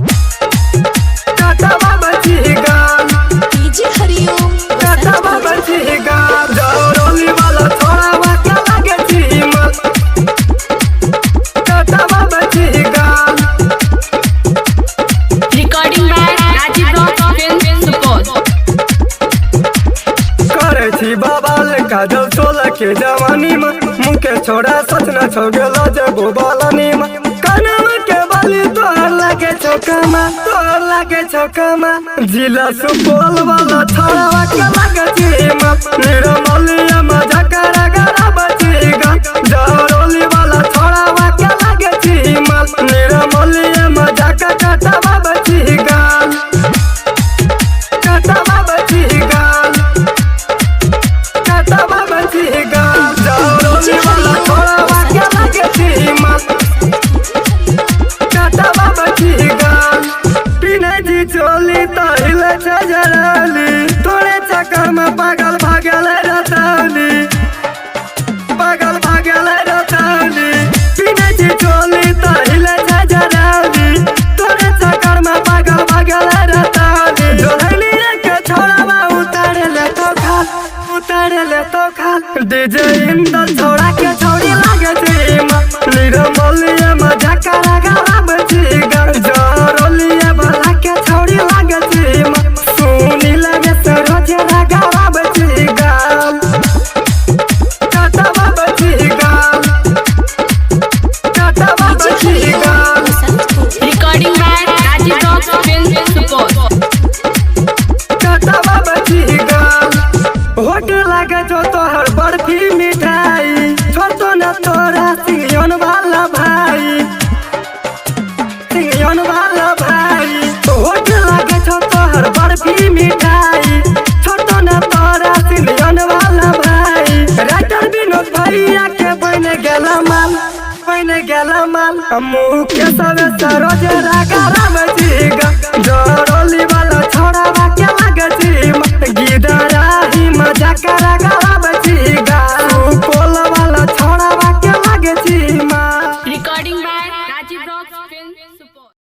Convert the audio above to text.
टाटा बाबा जी गान डीजे हरिओम टाटा बाबा जी गान जौरोली वाला थोड़ा वाक्य लगे जी मत टाटा बाबा जी गान recording by Rajiv rock film Supaul. करे छी बाबाल का जब 16 के जवानी में मुके छोड़ा सच न छो गेलो जब बालानी में कनम के बाली तोहर लागे चौकमा जिला सुपौल वाला छोड़ा के लागे छी मत निरमलिया में झकरा गरा बचीगा जौरोली वाला छोड़ा के लागे छी मत निरमलिया में झकरा टाटा बाबा जी गान टाटा बाबा जी गान टाटा बाबा जी गान जौरोली वाला छोड़ा वाक्य लगे जी मत टाटा बाबा जी गान पीने जी चोली तो हिले छजराली तोरे चक्कर में पागल भागल रतौली पीने जी चोली तो हिले छजराली तोरे चक्कर में पागल भागल रतौली जोहली के छोड़ा उतार ले तो खाल डीजे इंदर छोड़ा के छोड़ी लागे जी निरमलिया में झकरा गला बची गर जौरोलिया वाला के छोड़ी लागे जी सुनी लगे सरोज गला बची गाल टाटा बाबा जी गाल टाटा बाबा जी गाल recording by Rajiv rock film Supaul. Tata Baba ji गाल होट लागे जो तोहर बर्फी मिठाई छोटो न तोरा सिंगियन वाला भाई होट लागे जो तोहर बर्फी मिठाई छोटो न तोरा सिंगियन वाला भाई राइटर विनोद भैया के बन गेला माल मुँह के सब सरोज रागा